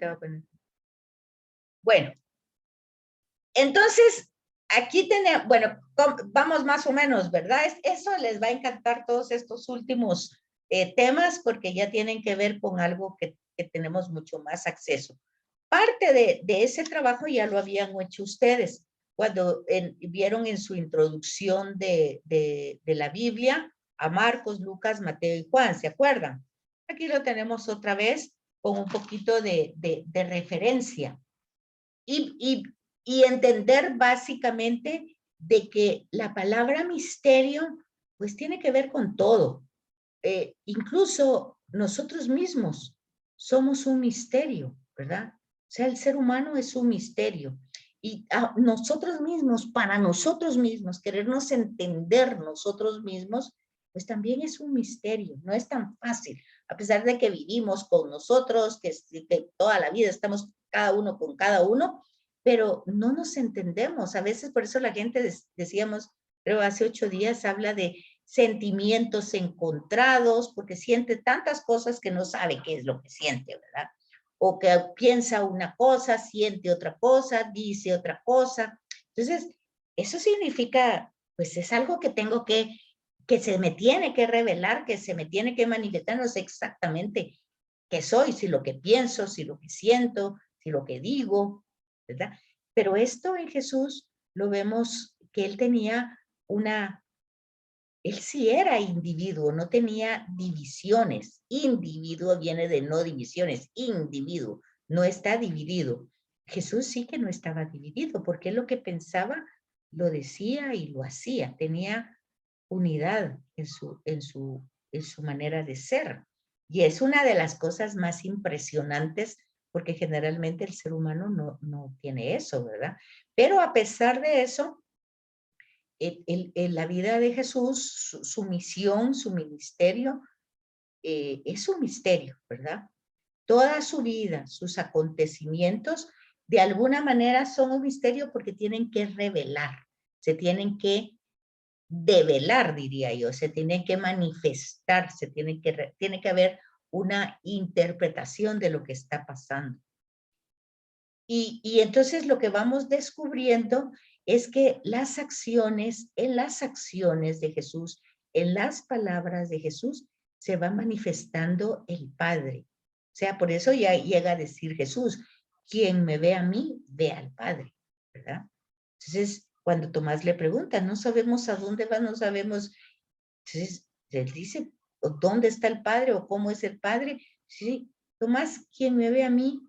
ahorita voy a poner. Bueno, entonces, aquí tenemos, bueno, vamos más o menos, ¿verdad? Eso les va a encantar todos estos últimos temas porque ya tienen que ver con algo que tenemos mucho más acceso. Parte de ese trabajo ya lo habían hecho ustedes cuando vieron en su introducción de la Biblia a Marcos, Lucas, Mateo y Juan, ¿se acuerdan? Aquí lo tenemos otra vez con un poquito de referencia. Y entender básicamente de que la palabra misterio pues tiene que ver con todo. Incluso nosotros mismos somos un misterio, ¿verdad? O sea, el ser humano es un misterio. Y nosotros mismos, para nosotros mismos, querernos entender nosotros mismos, pues también es un misterio, no es tan fácil. A pesar de que vivimos con nosotros, que toda la vida estamos cada uno con cada uno, pero no nos entendemos. A veces por eso la gente, decíamos, creo hace 8 días, habla de sentimientos encontrados, porque siente tantas cosas que no sabe qué es lo que siente, ¿verdad? O que piensa una cosa, siente otra cosa, dice otra cosa. Entonces, eso significa, pues es algo que tengo que se me tiene que revelar, que se me tiene que manifestar, no sé exactamente qué soy, si lo que pienso, si lo que siento, si lo que digo, ¿verdad? Pero esto en Jesús lo vemos que él tenía él sí era individuo, no tenía divisiones. Individuo viene de no divisiones, individuo, no está dividido. Jesús sí que no estaba dividido, porque lo que pensaba lo decía y lo hacía, tenía unidad en su manera de ser. Y es una de las cosas más impresionantes, porque generalmente el ser humano no tiene eso, ¿verdad? Pero a pesar de eso, la vida de Jesús, su misión, su ministerio, es un misterio, ¿verdad? Toda su vida, sus acontecimientos, de alguna manera son un misterio porque tienen que revelar, se tienen que develar, diría yo, se tienen que manifestar, tiene que haber una interpretación de lo que está pasando. Y entonces lo que vamos descubriendo es que en las acciones de Jesús, en las palabras de Jesús, se va manifestando el Padre. O sea, por eso ya llega a decir Jesús, quien me ve a mí, ve al Padre, ¿verdad? Entonces, cuando Tomás le pregunta, no sabemos a dónde va, no sabemos. Entonces, él dice, ¿dónde está el Padre o cómo es el Padre? Sí, Tomás, quien me ve a mí,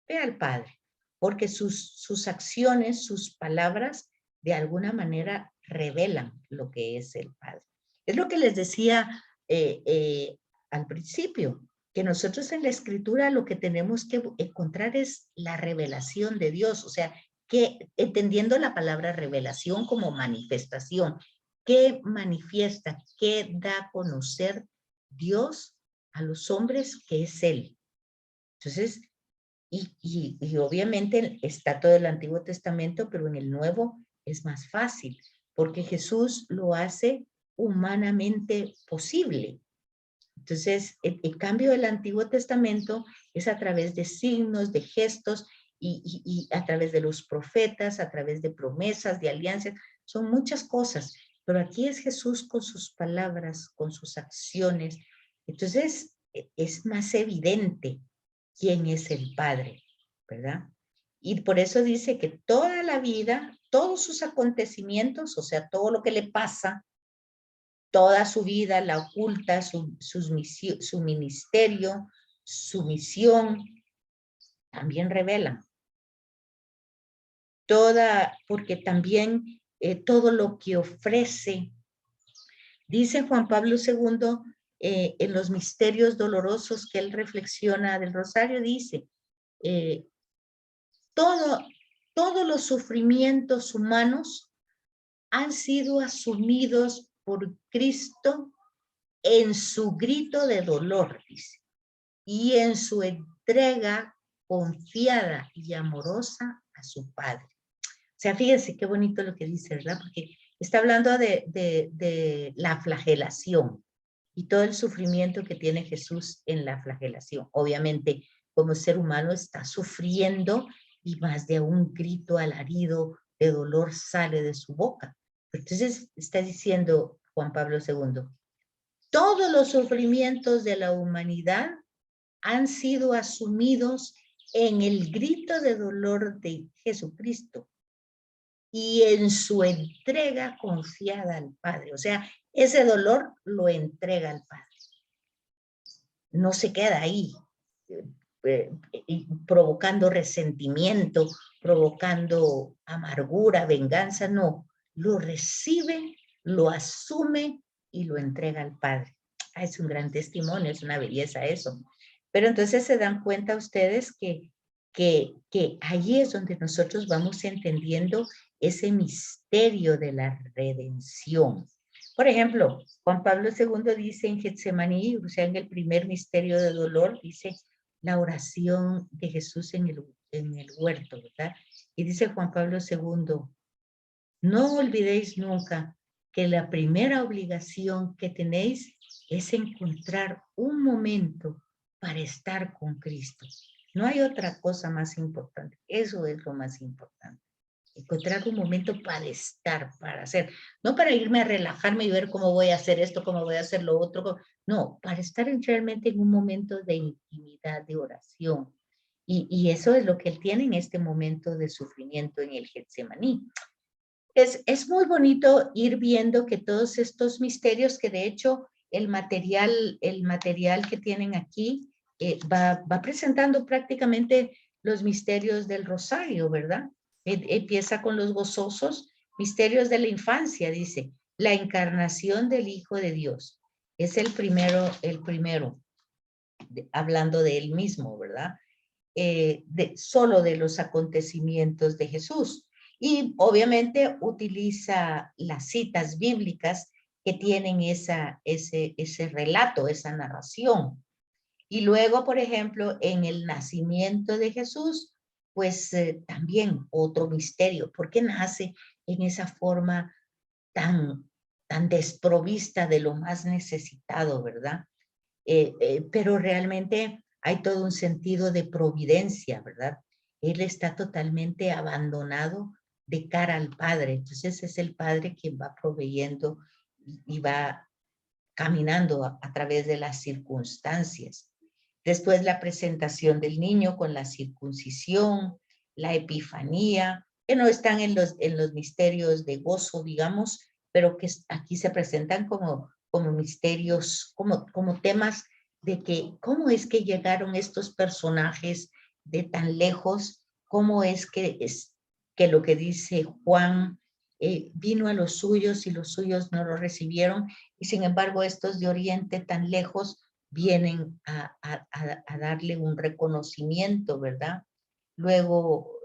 ve al Padre, porque sus acciones, sus palabras, de alguna manera revelan lo que es el Padre. Es lo que les decía al principio, que nosotros en la Escritura lo que tenemos que encontrar es la revelación de Dios, o sea, que entendiendo la palabra revelación como manifestación, ¿qué manifiesta, qué da a conocer Dios a los hombres que es Él? Entonces, y obviamente está todo el Antiguo Testamento, pero en el Nuevo es más fácil, porque Jesús lo hace humanamente posible. Entonces, el cambio del Antiguo Testamento es a través de signos, de gestos, y a través de los profetas, a través de promesas, de alianzas, son muchas cosas, pero aquí es Jesús con sus palabras, con sus acciones. Entonces, es más evidente quién es el Padre, ¿verdad? Y por eso dice que toda la vida, todos sus acontecimientos, o sea, todo lo que le pasa, toda su vida la oculta, su ministerio, su misión, también revelan. Porque también todo lo que ofrece, dice Juan Pablo II, en los misterios dolorosos que él reflexiona del Rosario, dice, todos los sufrimientos humanos han sido asumidos por Cristo en su grito de dolor, dice, y en su entrega confiada y amorosa a su Padre. O sea, fíjense qué bonito lo que dice, ¿verdad? Porque está hablando de la flagelación y todo el sufrimiento que tiene Jesús en la flagelación. Obviamente, como ser humano está sufriendo y más de un grito alarido de dolor sale de su boca. Entonces está diciendo Juan Pablo II, todos los sufrimientos de la humanidad han sido asumidos en el grito de dolor de Jesucristo y en su entrega confiada al Padre. O sea, ese dolor lo entrega al Padre. No se queda ahí, provocando resentimiento, provocando amargura, venganza, no. Lo recibe, lo asume y lo entrega al Padre. Es un gran testimonio, es una belleza eso. Pero entonces se dan cuenta ustedes que ahí es donde nosotros vamos entendiendo ese misterio de la redención. Por ejemplo, Juan Pablo II dice en Getsemaní, o sea, en el primer misterio de dolor, dice la oración de Jesús en el huerto, ¿verdad? Y dice Juan Pablo II, no olvidéis nunca que la primera obligación que tenéis es encontrar un momento para estar con Cristo. No hay otra cosa más importante. Eso es lo más importante. Encontrar un momento para estar, para hacer. No para irme a relajarme y ver cómo voy a hacer esto, cómo voy a hacer lo otro. No, para estar realmente en un momento de intimidad, de oración. Y eso es lo que él tiene en este momento de sufrimiento en el Getsemaní. Es muy bonito ir viendo que todos estos misterios, que de hecho el material que tienen aquí va presentando prácticamente los misterios del rosario, ¿verdad? Empieza con los gozosos misterios de la infancia, dice, la encarnación del Hijo de Dios. Es el primero, hablando de él mismo, ¿verdad? Solo de los acontecimientos de Jesús. Y obviamente utiliza las citas bíblicas que tienen ese relato, esa narración. Y luego, por ejemplo, en el nacimiento de Jesús, pues también otro misterio. ¿Por qué nace en esa forma tan desprovista de lo más necesitado, verdad? Pero realmente hay todo un sentido de providencia, ¿verdad? Él está totalmente abandonado de cara al Padre. Entonces es el Padre quien va proveyendo y va caminando a través de las circunstancias. Después la presentación del niño con la circuncisión, la epifanía, que no están en los misterios de gozo, digamos, pero que aquí se presentan como misterios, como temas de que cómo es que llegaron estos personajes de tan lejos, cómo es que lo que dice Juan, vino a los suyos y los suyos no lo recibieron, y sin embargo estos de Oriente tan lejos vienen a darle un reconocimiento, ¿verdad? Luego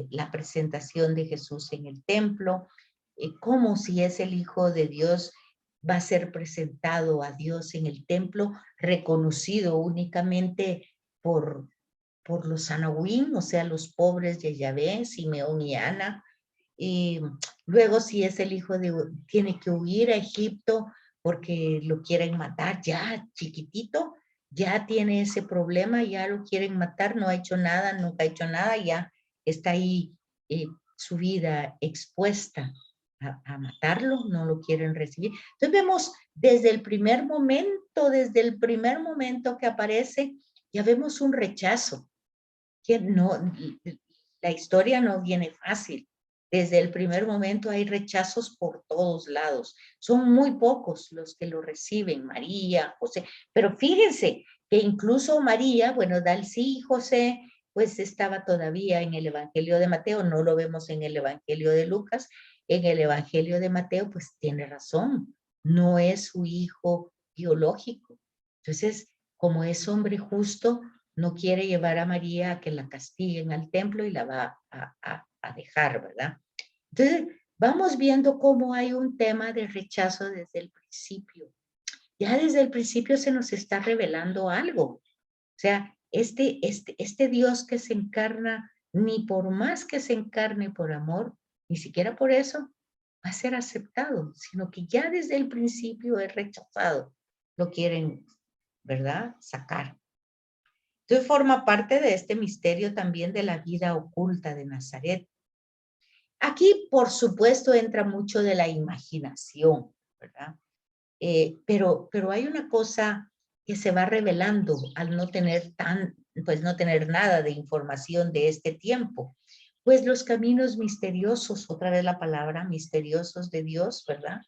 la presentación de Jesús en el templo, como si es el Hijo de Dios, va a ser presentado a Dios en el templo, reconocido únicamente por los anahuín, o sea, los pobres de Yahvé, Simeón y Ana. Y luego si es el hijo tiene que huir a Egipto porque lo quieren matar, ya chiquitito, ya tiene ese problema, ya lo quieren matar, no ha hecho nada, nunca ha hecho nada, ya está ahí su vida expuesta a matarlo, no lo quieren recibir. Entonces vemos desde el primer momento que aparece, ya vemos un rechazo, que no, la historia no viene fácil. Desde el primer momento hay rechazos por todos lados. Son muy pocos los que lo reciben, María, José. Pero fíjense que incluso María, bueno, Dalcí y José, pues estaba todavía en el Evangelio de Mateo, no lo vemos en el Evangelio de Lucas. En el Evangelio de Mateo, pues tiene razón, no es su hijo biológico. Entonces, como es hombre justo, no quiere llevar a María a que la castiguen al templo y la va a dejar, ¿verdad? Entonces, vamos viendo cómo hay un tema de rechazo desde el principio. Ya desde el principio se nos está revelando algo. O sea, este Dios que se encarna, ni por más que se encarne por amor, ni siquiera por eso va a ser aceptado, sino que ya desde el principio es rechazado. Lo quieren, ¿verdad? Sacar. Entonces forma parte de este misterio también de la vida oculta de Nazaret. Aquí, por supuesto, entra mucho de la imaginación, ¿verdad? Pero hay una cosa que se va revelando al no tener pues no tener nada de información de este tiempo. Pues los caminos misteriosos, otra vez la palabra misteriosos de Dios, ¿verdad?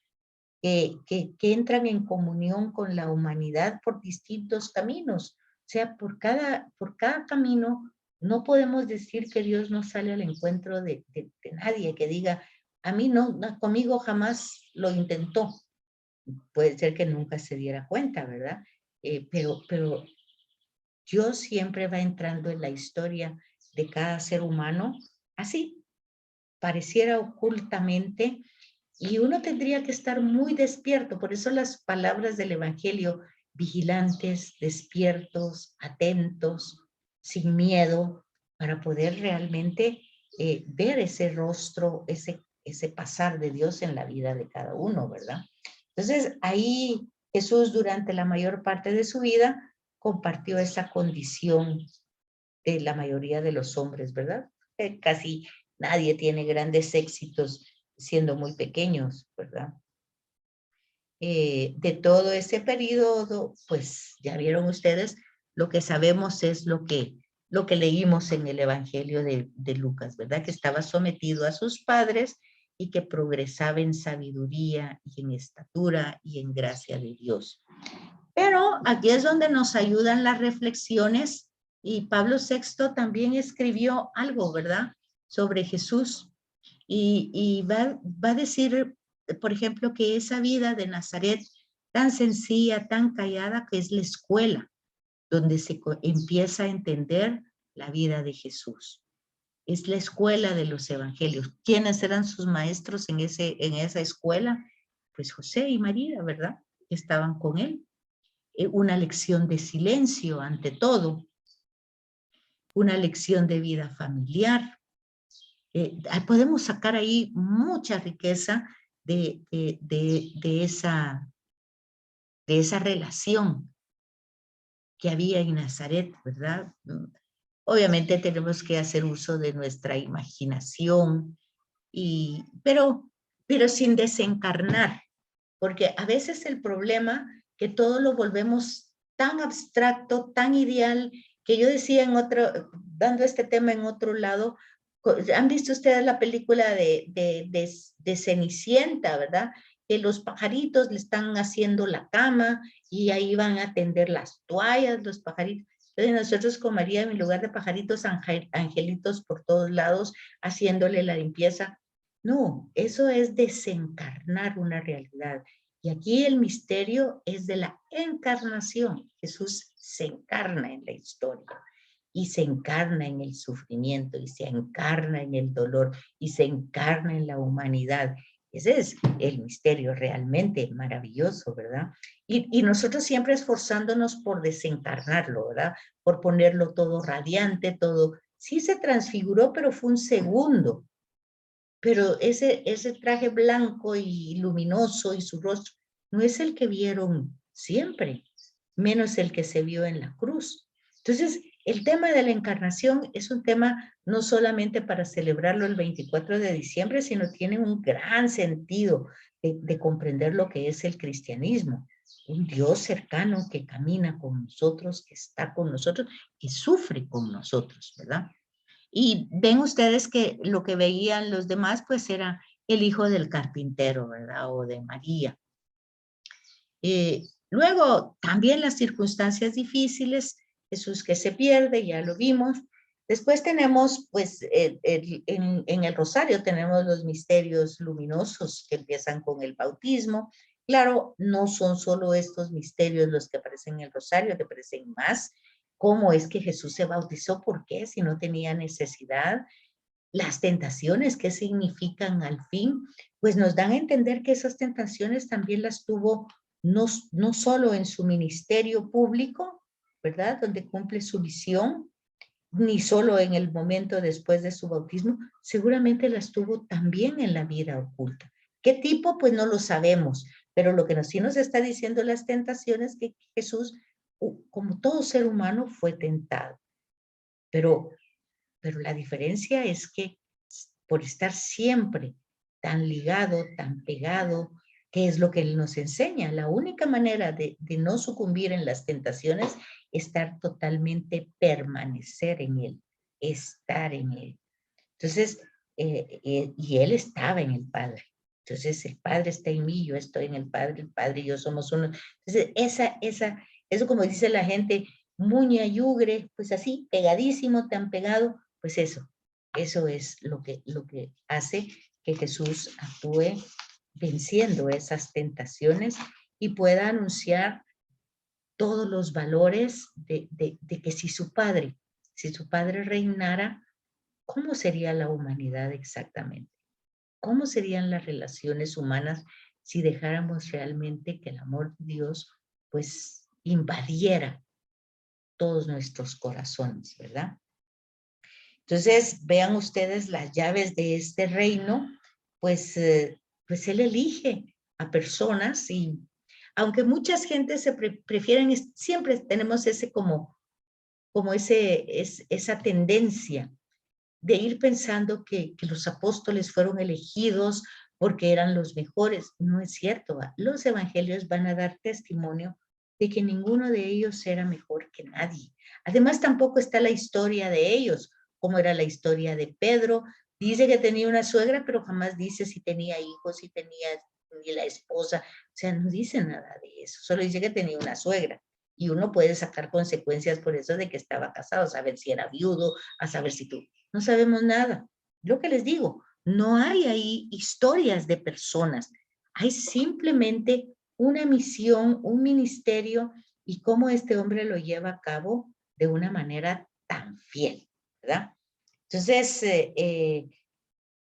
Que entran en comunión con la humanidad por distintos caminos. O sea, por cada camino no podemos decir que Dios no sale al encuentro de nadie, que diga, a mí no, conmigo jamás lo intentó. Puede ser que nunca se diera cuenta, ¿verdad? Pero Dios siempre va entrando en la historia de cada ser humano, así, pareciera ocultamente, y uno tendría que estar muy despierto. Por eso las palabras del Evangelio, vigilantes, despiertos, atentos, sin miedo, para poder realmente ver ese rostro, ese pasar de Dios en la vida de cada uno, ¿verdad? Entonces, ahí Jesús durante la mayor parte de su vida compartió esa condición de la mayoría de los hombres, ¿verdad? Casi nadie tiene grandes éxitos siendo muy pequeños, ¿verdad? De todo ese periodo, pues ya vieron ustedes, lo que sabemos es lo que leímos en el Evangelio de Lucas, ¿verdad? Que estaba sometido a sus padres y que progresaba en sabiduría y en estatura y en gracia de Dios. Pero aquí es donde nos ayudan las reflexiones y Pablo VI también escribió algo, ¿verdad? Sobre Jesús y va a decir, por ejemplo, que esa vida de Nazaret tan sencilla, tan callada, que es la escuela donde se empieza a entender la vida de Jesús. Es la escuela de los evangelios. ¿Quiénes eran sus maestros en esa escuela? Pues José y María, ¿verdad? Estaban con él. Una lección de silencio ante todo, una lección de vida familiar. Podemos sacar ahí mucha riqueza de esa relación que había en Nazaret, ¿verdad? Obviamente tenemos que hacer uso de nuestra imaginación, pero sin desencarnar, porque a veces el problema que todo lo volvemos tan abstracto, tan ideal, que yo decía dando este tema en otro lado, ¿han visto ustedes la película de Cenicienta, verdad? Que los pajaritos le están haciendo la cama y ahí van a tender las toallas, los pajaritos. Entonces nosotros con María, en lugar de pajaritos, angelitos por todos lados, haciéndole la limpieza. No, eso es desencarnar una realidad. Y aquí el misterio es de la encarnación. Jesús se encarna en la historia y se encarna en el sufrimiento y se encarna en el dolor y se encarna en la humanidad. Ese es el misterio realmente maravilloso, ¿verdad? Y nosotros siempre esforzándonos por desencarnarlo, ¿verdad? Por ponerlo todo radiante, todo. Sí se transfiguró, pero fue un segundo. Pero ese traje blanco y luminoso y su rostro no es el que vieron siempre, menos el que se vio en la cruz. Entonces, el tema de la encarnación es un tema no solamente para celebrarlo el 24 de diciembre, sino tiene un gran sentido de comprender lo que es el cristianismo. Un Dios cercano que camina con nosotros, que está con nosotros, que sufre con nosotros, ¿verdad? Y ven ustedes que lo que veían los demás, pues era el hijo del carpintero, ¿verdad? O de María. Luego, también las circunstancias difíciles, Jesús que se pierde, ya lo vimos. Después tenemos, pues, en el rosario tenemos los misterios luminosos que empiezan con el bautismo. Claro, no son solo estos misterios los que aparecen en el rosario, que aparecen más. ¿Cómo es que Jesús se bautizó? ¿Por qué? Si no tenía necesidad. Las tentaciones, ¿qué significan al fin? Pues nos dan a entender que esas tentaciones también las tuvo no solo en su ministerio público, ¿verdad? Donde cumple su misión, ni solo en el momento después de su bautismo, seguramente las tuvo también en la vida oculta. ¿Qué tipo? Pues no lo sabemos, pero lo que sí nos está diciendo las tentaciones que Jesús como todo ser humano, fue tentado. Pero la diferencia es que por estar siempre tan ligado, tan pegado, ¿qué es lo que él nos enseña? La única manera de no sucumbir en las tentaciones es estar totalmente, permanecer en él, estar en él. Entonces, y él estaba en el Padre. Entonces, el Padre está en mí, yo estoy en el Padre y yo somos uno. Entonces, eso como dice la gente, muña yugre, pues así, pegadísimo, tan pegado, pues eso es lo que hace que Jesús actúe venciendo esas tentaciones y pueda anunciar todos los valores de que si su padre reinara, ¿cómo sería la humanidad exactamente? ¿Cómo serían las relaciones humanas si dejáramos realmente que el amor de Dios pues invadiera todos nuestros corazones, ¿verdad? Entonces, vean ustedes las llaves de este reino, pues, pues Él elige a personas y aunque muchas gentes prefieren, siempre tenemos ese esa tendencia de ir pensando que los apóstoles fueron elegidos porque eran los mejores. No es cierto. Los evangelios van a dar testimonio de que ninguno de ellos era mejor que nadie. Además, tampoco está la historia de ellos, como era la historia de Pedro. Dice que tenía una suegra, pero jamás dice si tenía hijos, si tenía ni la esposa. O sea, no dice nada de eso. Solo dice que tenía una suegra. Y uno puede sacar consecuencias por eso de que estaba casado, saber si era viudo, a saber si tú. No sabemos nada. Lo que les digo, no hay ahí historias de personas. Hay simplemente una misión, un ministerio y cómo este hombre lo lleva a cabo de una manera tan fiel, ¿verdad? Entonces,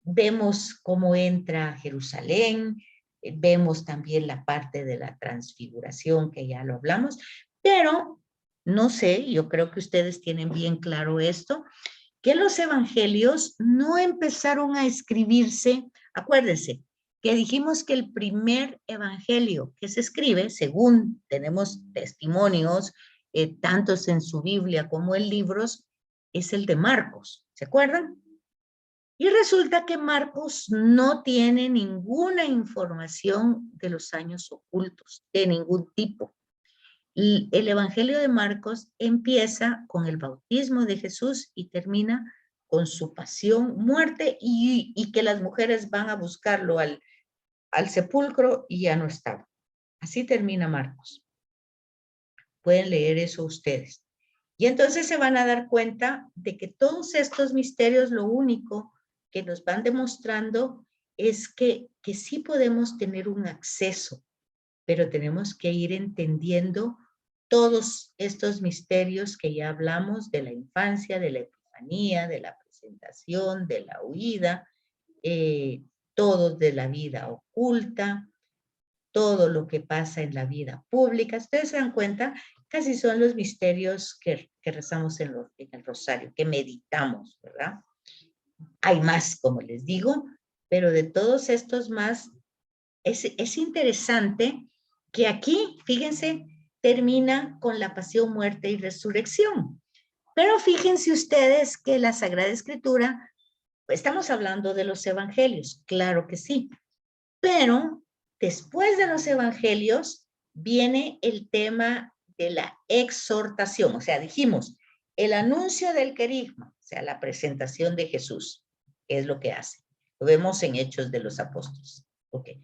vemos cómo entra a Jerusalén, vemos también la parte de la transfiguración que ya lo hablamos, pero no sé, yo creo que ustedes tienen bien claro esto, que los evangelios no empezaron a escribirse, acuérdense, que dijimos que el primer evangelio que se escribe, según tenemos testimonios, tantos en su Biblia como en libros, es el de Marcos, ¿se acuerdan? Y resulta que Marcos no tiene ninguna información de los años ocultos, de ningún tipo. Y el Evangelio de Marcos empieza con el bautismo de Jesús y termina con su pasión, muerte y que las mujeres van a buscarlo al sepulcro y ya no estaba. Así termina Marcos. Pueden leer eso ustedes. Y entonces se van a dar cuenta de que todos estos misterios lo único que nos van demostrando es que sí podemos tener un acceso, pero tenemos que ir entendiendo todos estos misterios que ya hablamos de la infancia, de la epifanía, de la presentación, de la huida, todo de la vida oculta, todo lo que pasa en la vida pública. Ustedes se dan cuenta, casi son los misterios que rezamos en el rosario, que meditamos, ¿verdad? Hay más, como les digo, pero de todos estos más, es interesante que aquí, fíjense, termina con la pasión, muerte y resurrección. Pero fíjense ustedes que la Sagrada Escritura, estamos hablando de los evangelios, claro que sí, pero después de los evangelios viene el tema de la exhortación, o sea, dijimos, el anuncio del querigma, o sea, la presentación de Jesús, que es lo que hace. Lo vemos en Hechos de los Apóstoles. Okay.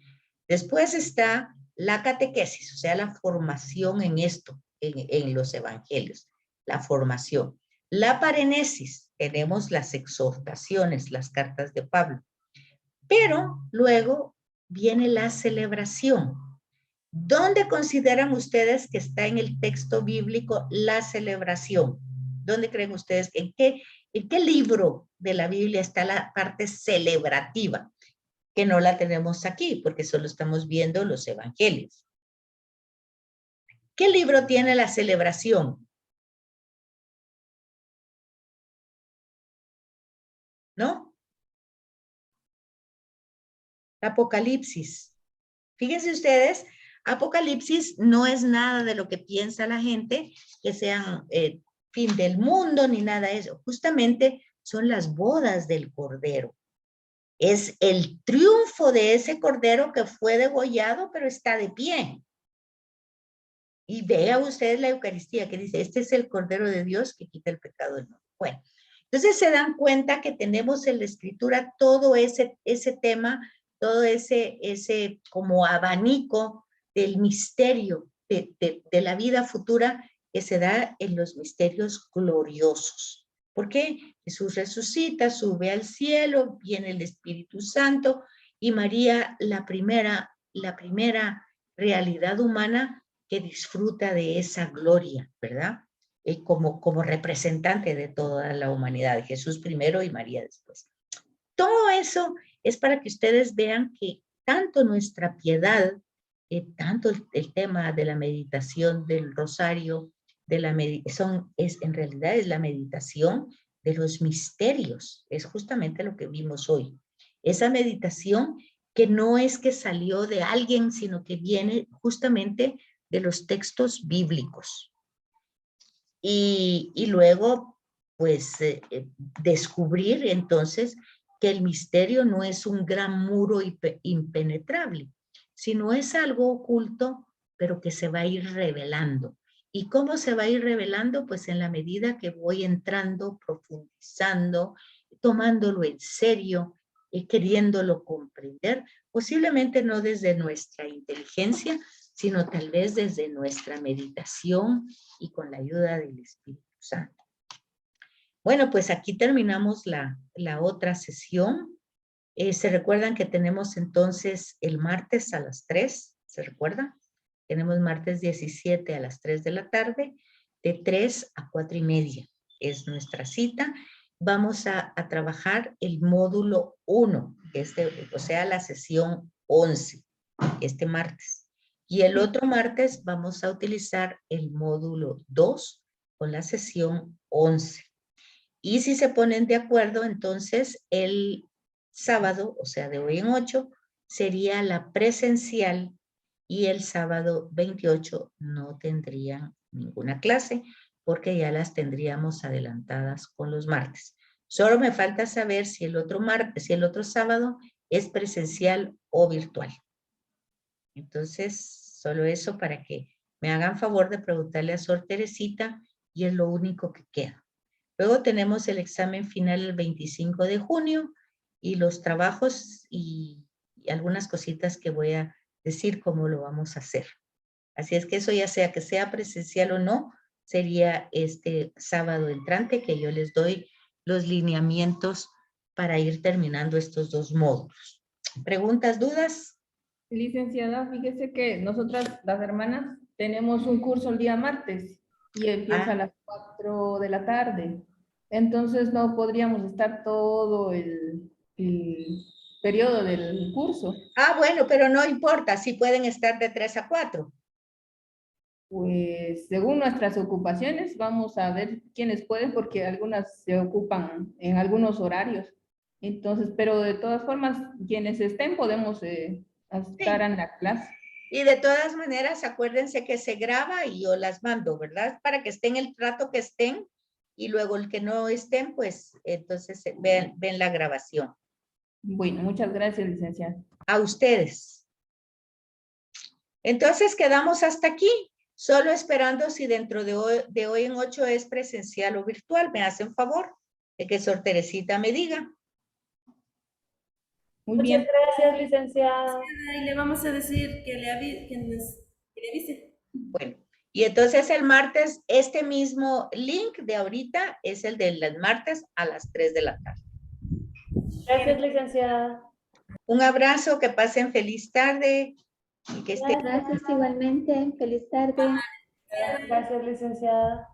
Después está la catequesis, o sea, la formación en esto, en los evangelios, la formación. La parenesis, tenemos las exhortaciones, las cartas de Pablo. Pero luego viene la celebración. ¿Dónde consideran ustedes que está en el texto bíblico la celebración? ¿Dónde creen ustedes? En qué libro de la Biblia está la parte celebrativa? Que no la tenemos aquí, porque solo estamos viendo los evangelios. ¿Qué libro tiene la celebración? ¿No? Apocalipsis. Fíjense ustedes, Apocalipsis no es nada de lo que piensa la gente, que sean fin del mundo ni nada de eso. Justamente son las bodas del Cordero. Es el triunfo de ese Cordero que fue degollado, pero está de pie. Y vea ustedes la Eucaristía que dice, este es el Cordero de Dios que quita el pecado del mundo. Bueno, entonces se dan cuenta que tenemos en la Escritura todo ese tema, todo ese como abanico del misterio de la vida futura que se da en los misterios gloriosos. ¿Por qué? Jesús resucita, sube al cielo, viene el Espíritu Santo y María, la primera realidad humana que disfruta de esa gloria, ¿verdad? Como representante de toda la humanidad, Jesús primero y María después. Todo eso es para que ustedes vean que tanto nuestra piedad, tanto el tema de la meditación del rosario, en realidad es la meditación de los misterios, es justamente lo que vimos hoy. Esa meditación que no es que salió de alguien, sino que viene justamente de los textos bíblicos. Y luego, pues, descubrir entonces que el misterio no es un gran muro impenetrable, sino es algo oculto, pero que se va a ir revelando. ¿Y cómo se va a ir revelando? Pues en la medida que voy entrando, profundizando, tomándolo en serio, queriéndolo comprender, posiblemente no desde nuestra inteligencia, sino tal vez desde nuestra meditación y con la ayuda del Espíritu Santo. Bueno, pues aquí terminamos la otra sesión. ¿Se recuerdan que tenemos entonces el martes a las 3? ¿Se recuerdan? Tenemos martes 17 a las 3 de la tarde, de 3 a 4 y media. Es nuestra cita. Vamos a trabajar el módulo 1, o sea, la sesión 11, este martes. Y el otro martes vamos a utilizar el módulo 2 con la sesión 11. Y si se ponen de acuerdo, entonces el sábado, o sea, de hoy en 8, sería la presencial y el sábado 28 no tendrían ninguna clase porque ya las tendríamos adelantadas con los martes. Solo me falta saber si el otro martes, si el otro sábado es presencial o virtual. Entonces, solo eso para que me hagan favor de preguntarle a Sor Teresita y es lo único que queda. Luego tenemos el examen final el 25 de junio y los trabajos y algunas cositas que voy a decir cómo lo vamos a hacer. Así es que eso ya sea que sea presencial o no, sería este sábado entrante que yo les doy los lineamientos para ir terminando estos dos módulos. ¿Preguntas, dudas? Licenciada, fíjese que nosotras, las hermanas, tenemos un curso el día martes y empieza a las 4 de la tarde. Entonces no podríamos estar todo el periodo del curso. Bueno, pero no importa, si pueden estar de 3 a 4. Pues según nuestras ocupaciones, vamos a ver quiénes pueden, porque algunas se ocupan en algunos horarios. Entonces, pero de todas formas, quienes estén, podemos estar en la clase. Y de todas maneras, acuérdense que se graba y yo las mando, ¿verdad? Para que estén el rato que estén y luego el que no estén, pues entonces ven la grabación. Bueno, muchas gracias, licenciada. A ustedes. Entonces quedamos hasta aquí, solo esperando si dentro de hoy en 8 es presencial o virtual. ¿Me hacen favor de que Sor Teresita me diga? Muy bien. Muchas gracias, licenciada. Y le vamos a decir que le avise. Bueno, y entonces el martes, este mismo link de ahorita es el del martes a las 3 de la tarde. Gracias, licenciada. Un abrazo, que pasen feliz tarde. Y que estén... Gracias igualmente. Feliz tarde. Gracias, licenciada.